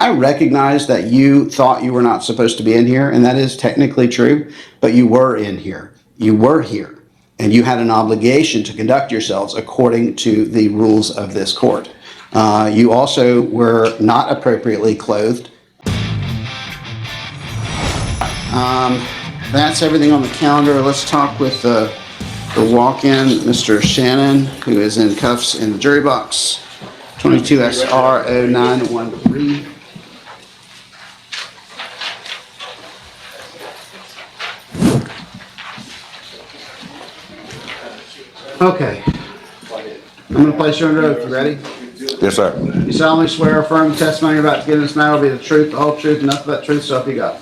I recognize that you thought you were not supposed to be in here, and that is technically true, but you were in here. You were here, and you had an obligation to conduct yourselves according to the rules of this court. You also were not appropriately clothed. That's everything on the calendar. Let's talk with the walk-in, Mr. Shannon, who is in cuffs in the jury box, 22 SR 0913. Okay. I'm going to place you under oath. You ready? Yes, sir. You solemnly swear or affirm the testimony you're about to give in this matter will be the truth, the whole truth, and nothing but truth, so help you God.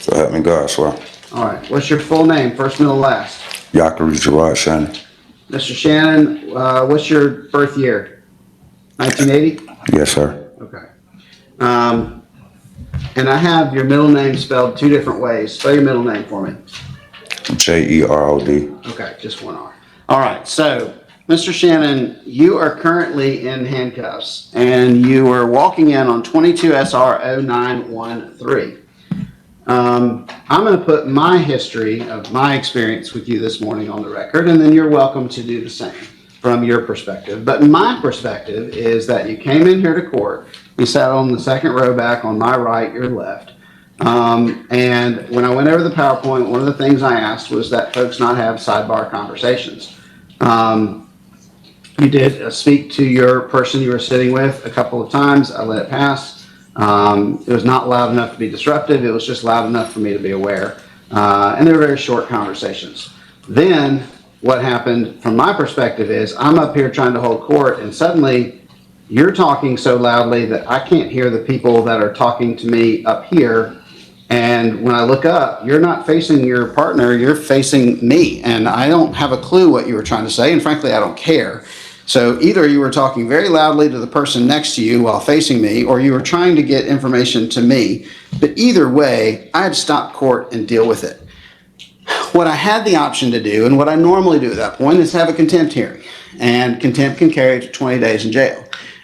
So help me God, I swear. All right. What's your full name, first, middle, last? Yaqari Gerard Shannon. Mr. Shannon, what's your birth year? 1980? Yes, sir. Okay. And I have your middle name spelled two different ways. Spell your middle name for me. J-E-R-O-D. Okay, just one R. All right, so Mr. Shannon, you are currently in handcuffs, and you are walking in on 22 SR 0913. I'm going to put my history of my experience with you this morning on the record, and then you're welcome to do the same from your perspective. But my perspective is that you came in here to court, you sat on the second row back on my right, your left. And when I went over the PowerPoint, one of the things I asked was that folks not have sidebar conversations. You did speak to your person you were sitting with a couple of times. I let it pass. It was not loud enough to be disruptive. It was just loud enough for me to be aware. And they were very short conversations. Then what happened from my perspective is I'm up here trying to hold court, and suddenly you're talking so loudly that I can't hear the people that are talking to me up here. And when I look up, you're not facing your partner, you're facing me. And I don't have a clue what you were trying to say. And frankly, I don't care. So either you were talking very loudly to the person next to you while facing me, or you were trying to get information to me. But either way, I had to stop court and deal with it. What I had the option to do, and what I normally do at that point, is have a contempt hearing. And contempt can carry to 20 days in jail.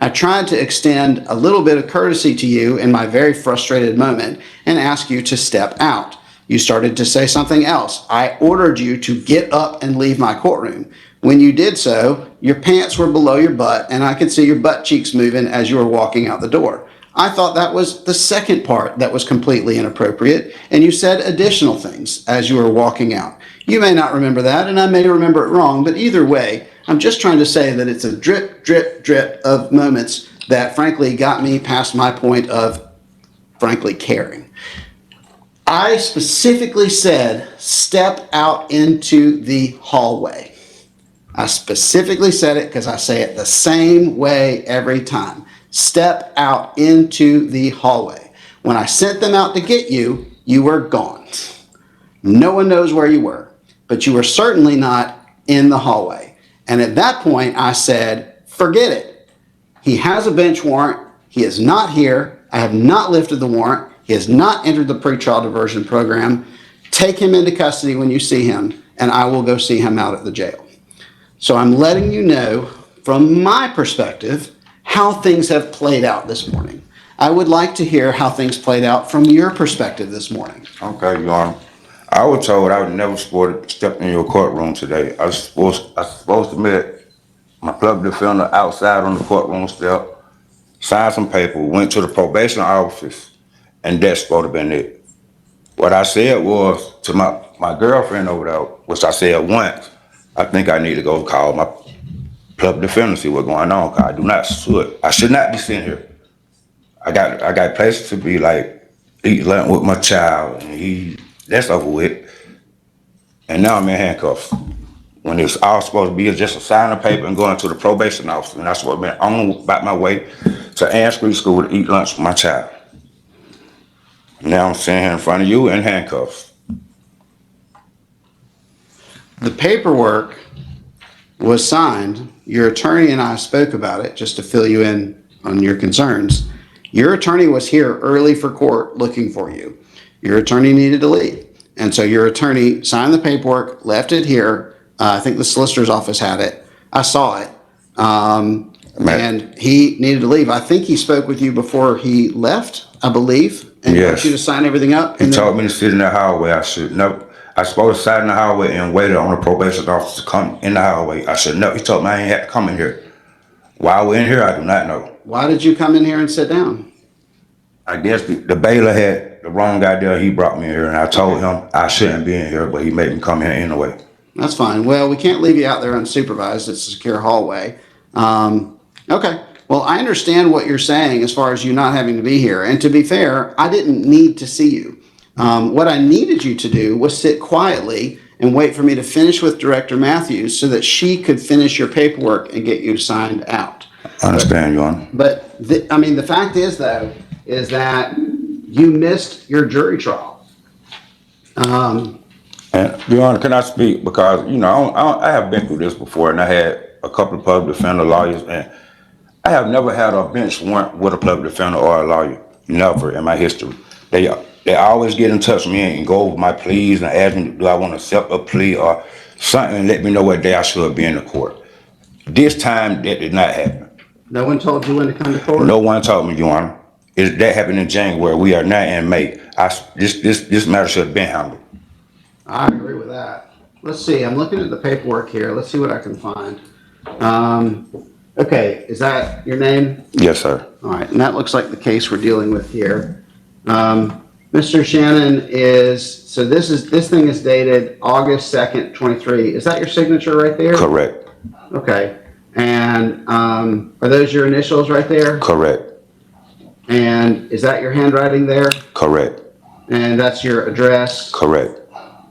I tried to extend a little bit of courtesy to you in my very frustrated moment and ask you to step out. You started to say something else. I ordered you to get up and leave my courtroom. When you did so, your pants were below your butt, and I could see your butt cheeks moving as you were walking out the door. I thought that was the second part that was completely inappropriate, and you said additional things as you were walking out. You may not remember that, and I may remember it wrong, but either way, I'm just trying to say that it's a drip, drip, drip of moments that frankly got me past my point of frankly caring. I specifically said, step out into the hallway. I specifically said it because I say it the same way every time. Step out into the hallway. When I sent them out to get you, you were gone. No one knows where you were, but you were certainly not in the hallway. And at that point, I said, forget it. He has a bench warrant. He is not here. I have not lifted the warrant. He has not entered the pretrial diversion program. Take him into custody when you see him, and I will go see him out at the jail. So I'm letting you know, from my perspective, how things have played out this morning. I would like to hear how things played out from your perspective this morning. Okay, Your Honor. I was told I was never supposed to step in your courtroom today. I was supposed to meet my public defender outside on the courtroom step, signed some paper, went to the probation office, and that's supposed to have been it. What I said was to my girlfriend over there, which I said once, I think I need to go call my public defender, see what's going on, because I should not be sitting here. I got places to be, like eat lunch with my child, and that's over with. And now I'm in handcuffs. When it's all supposed to be just a sign of paper and going to the probation office, and that's what I've been on about my way to Ann Street School to eat lunch with my child. Now I'm sitting here in front of you in handcuffs. The paperwork was signed. Your attorney and I spoke about it just to fill you in on your concerns. Your attorney was here early for court looking for you. Your attorney needed to leave. And so your attorney signed the paperwork, left it here. I think the solicitor's office had it. I saw it. and he needed to leave. I think he spoke with you before he left, I believe, and got you to sign everything up. He told me to sit in the hallway. I should never. I supposed to sit in the hallway and waited on the probation officer to come in the hallway. I should never. He told me I ain't had to come in here. Why we're in here, I do not know. Why did you come in here and sit down? I guess the bailiff had the wrong guy there. He brought me in here, and I told him I shouldn't be in here, but he made me come here anyway. That's fine. Well, we can't leave you out there unsupervised. It's a secure hallway. Okay. Well, I understand what you're saying as far as you not having to be here. And to be fair, I didn't need to see you. What I needed you to do was sit quietly and wait for me to finish with Director Matthews so that she could finish your paperwork and get you signed out. I understand, Your Honor. But, I mean, the fact is, though, is that you missed your jury trial. And, Your Honor, can I speak? Because, you know, I have been through this before, and I had a couple of public defender lawyers, and I have never had a bench warrant with a public defender or a lawyer. Never in my history. They always get in touch with me and go over my pleas and ask me, do I want to accept a plea or something, and let me know what day I should be in the court. This time, that did not happen. No one told you when to come to court? No one told me, Your Honor. That happened in January. We are now in May. This matter should have been handled. I agree with that. Let's see. I'm looking at the paperwork here. Let's see what I can find. Okay. Is that your name? Yes, sir. All right. And that looks like the case we're dealing with here. Mr. Shannon so this thing is dated August 2nd, 23. Is that your signature right there? Correct. Okay. And are those your initials right there? Correct. And is that your handwriting there? Correct. And that's your address? Correct.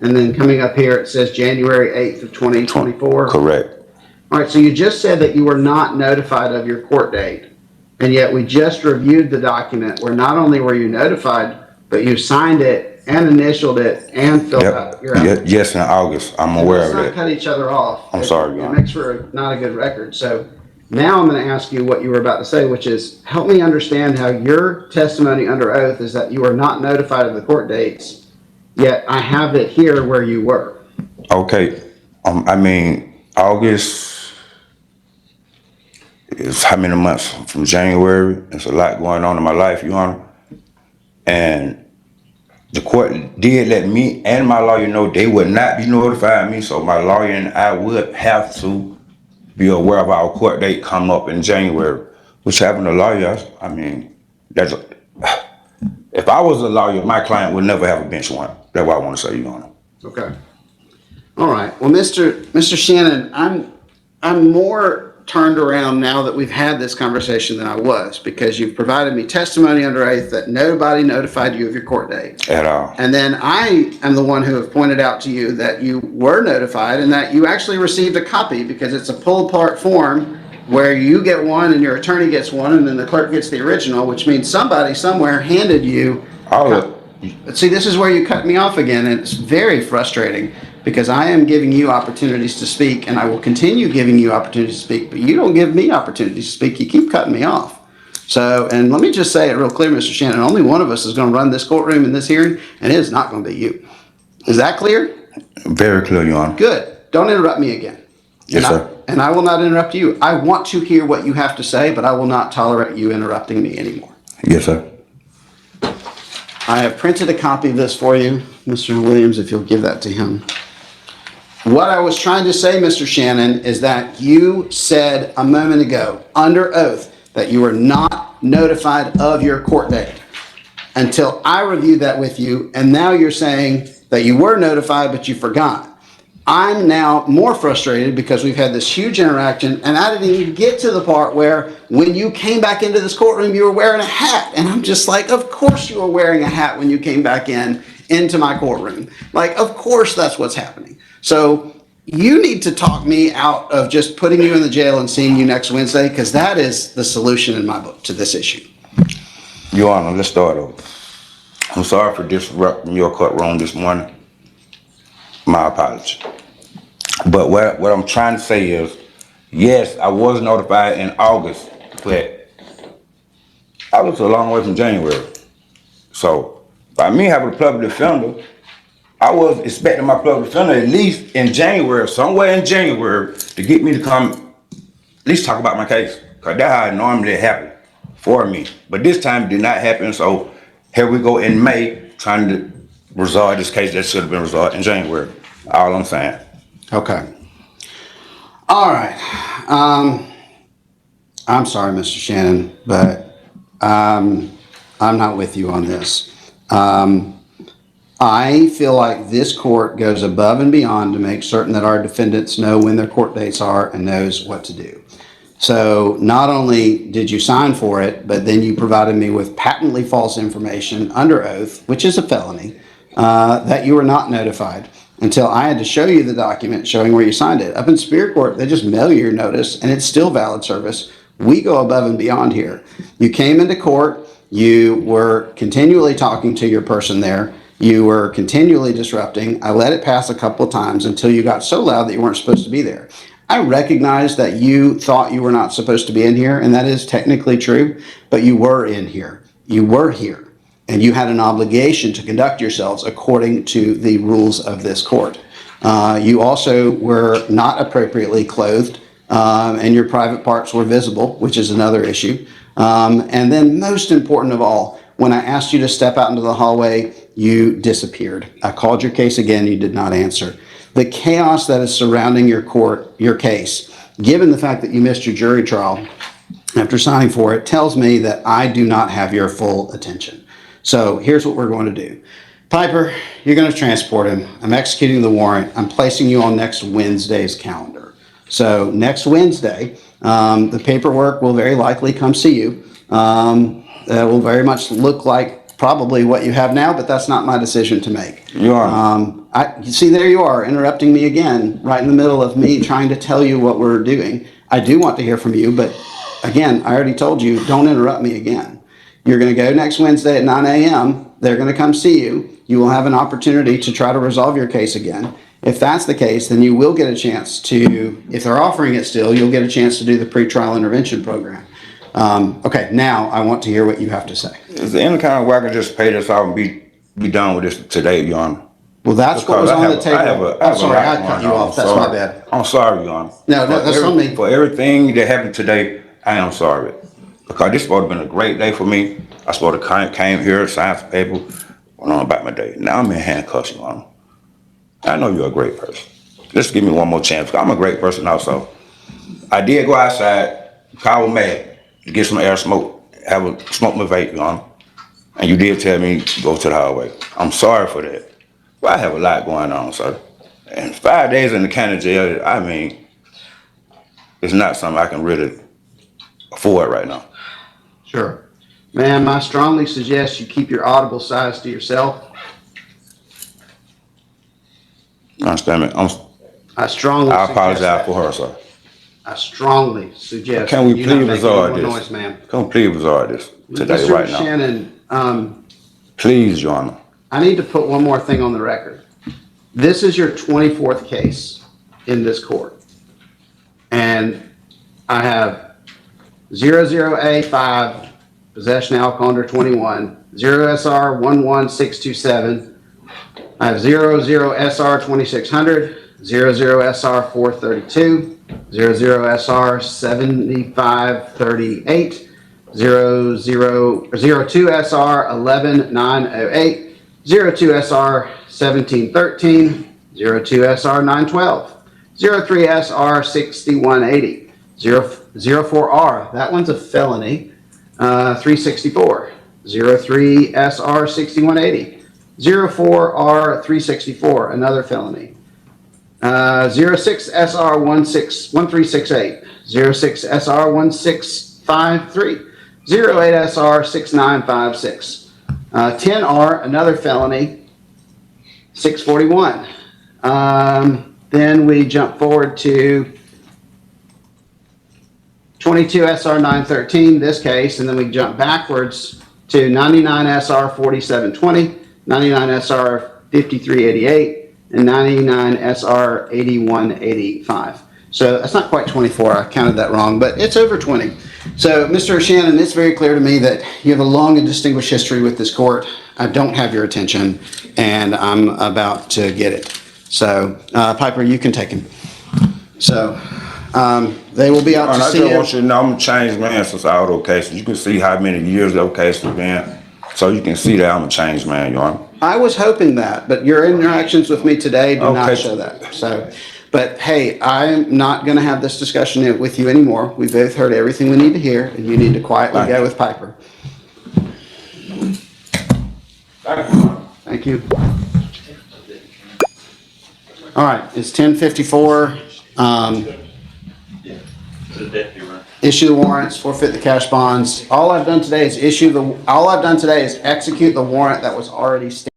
And then coming up here, it says January 8th of 2024? Correct. All right, so you just said that you were not notified of your court date, and yet we just reviewed the document where not only were you notified, but you signed it and initialed it and filled out your application. Yes, in August. I'm aware of that. Let's not cut each other off. I'm sorry, Your It Honor. makes for not a good record. So now I'm going to ask you what you were about to say, which is help me understand how your testimony under oath is that you were not notified of the court dates, yet I have it here where you were. Okay. I mean, August is how many months from January? There's a lot going on in my life, Your Honor. And the court did let me and my lawyer know they would not be notifying me, so my lawyer and I would have to be aware of our court date come up in January. Which having a lawyer, I mean, if I was a lawyer, my client would never have a bench warrant. That's what I want to say, Your Honor. Okay. All right. Well, Mr. Shannon, I'm more turned around now that we've had this conversation than I was, because you've provided me testimony under oath that nobody notified you of your court date. At all. And then I am the one who have pointed out to you that you were notified and that you actually received a copy, because it's a pull apart form where you get one and your attorney gets one and then the clerk gets the original, which means somebody somewhere handed you. See, this is where you cut me off again, and it's very frustrating because I am giving you opportunities to speak, and I will continue giving you opportunities to speak, but you don't give me opportunities to speak. You keep cutting me off. So, and let me just say it real clear, Mr. Shannon, only one of us is going to run this courtroom in this hearing, and it is not going to be you. Is that clear? Very clear, Your Honor. Good. Don't interrupt me again. Yes, sir. And I will not interrupt you. I want to hear what you have to say, but I will not tolerate you interrupting me anymore. Yes, sir. I have printed a copy of this for you, Mr. Williams, if you'll give that to him. What I was trying to say, Mr. Shannon, is that you said a moment ago, under oath, that you were not notified of your court date until I reviewed that with you, and now you're saying that you were notified, but you forgot. I'm now more frustrated because we've had this huge interaction, and I didn't even get to the part where when you came back into this courtroom, you were wearing a hat. And I'm just like, of course you were wearing a hat when you came back into my courtroom. Like, of course that's what's happening. So you need to talk me out of just putting you in the jail and seeing you next Wednesday, because that is the solution in my book to this issue. Your Honor, let's start over. I'm sorry for disrupting your courtroom this morning. My apology. But what I'm trying to say is, yes, I was notified in August, but I was a long way from January. So by me having a public defender, I was expecting my public defender at least in January, somewhere in January, to get me to come at least talk about my case. Because Cause that's how it normally happen for me. But this time it did not happen, so here we go in May trying to resolve this case that should have been resolved in January. All I'm saying. Okay. All right. I'm sorry, Mr. Shannon, but I'm not with you on this. I feel like this court goes above and beyond to make certain that our defendants know when their court dates are and knows what to do. So not only did you sign for it, but then you provided me with patently false information under oath, which is a felony, that you were not notified until I had to show you the document showing where you signed it. Up in Superior Court, they just mail you your notice and it's still valid service. We go above and beyond here. You came into court, you were continually talking to your person there. You were continually disrupting. I let it pass a couple of times until you got so loud that you weren't supposed to be there. I recognize that you thought you were not supposed to be in here, and that is technically true, but you were in here. You were here, and you had an obligation to conduct yourselves according to the rules of this court. You also were not appropriately clothed, and your private parts were visible, which is another issue. And then most important of all, when I asked you to step out into the hallway, you disappeared. I called your case again, you did not answer. The chaos that is surrounding your case, given the fact that you missed your jury trial after signing for it, tells me that I do not have your full attention. So here's what we're going to do. Piper, you're going to transport him. I'm executing the warrant. I'm placing you on next Wednesday's calendar. So next Wednesday, the paperwork will very likely come see you. It will very much look like probably what you have now, but that's not my decision to make. You are. You see, there you are, interrupting me again, right in the middle of me trying to tell you what we're doing. I do want to hear from you, but again, I already told you, don't interrupt me again. You're going to go next Wednesday at 9 a.m. They're going to come see you. You will have an opportunity to try to resolve your case again. If that's the case, then you will get a chance to, if they're offering it still, you'll get a chance to do the pretrial intervention program. Okay, now I want to hear what you have to say. Is there any kind of way I can just pay this off and be done with this today, Your Honor? Well, that's what was on the table. I'm sorry, I cut you off. That's my bad. I'm sorry, Your Honor. No, that's on me. For everything that happened today, I am sorry. Because this would have been a great day for me. I supposed to came here, signed some paper, went on about my day. Now I'm in handcuffs, Your Honor. I know you're a great person. Just give me one more chance. I'm a great person also. I did go outside, call mad, to get some air smoke, smoke my vape, Your Honor. And you did tell me to go to the hallway. I'm sorry for that. Well, I have a lot going on, sir. And 5 days in the county jail, I mean, it's not something I can really afford right now. Sure. Ma'am, I strongly suggest you keep your audible size to yourself. Understand me? I apologize for her, sir. I strongly suggest. Can we please resolve this? Noise, ma'am. Can we please resolve this today, Mr. right now? Shannon, please, Your Honor. I need to put one more thing on the record. This is your 24th case in this court. And I have 00A5, possession of alcohol under 21, 0SR 11627. I have 00SR 2600, 00SR 432, 00SR 7538, 02SR 11908, 02SR 1713, 02SR 912, 03SR 6180, 04R, that one's a felony, 364, 03SR 6180, 04R 364, another felony, 06SR 1368, 06SR 1653, 08SR 6956. 10R, another felony, 641. Then we jump forward to 22SR 913, this case, and then we jump backwards to 99SR 4720, 99SR 5388, and 99SR 8185. So that's not quite 24, I counted that wrong, but it's over 20. So, Mr. Shannon, it's very clear to me that you have a long and distinguished history with this court. I don't have your attention, and I'm about to get it. So, Piper, you can take him. So, They will be out And to I see just you. want you to know I'm a changed man since all those cases. You can see how many years those cases have been. So you can see that I'm a changed man, Your Honor. I was hoping that, but your interactions with me today do not Okay. show that. So, but hey, I'm not gonna have this discussion with you anymore. We both heard everything we need to hear, and you need to quietly Thank go you. with Piper. Thank you. All right, it's 10:54. Issue the warrants, forfeit the cash bonds. All I've done today is execute the warrant that was already stamped.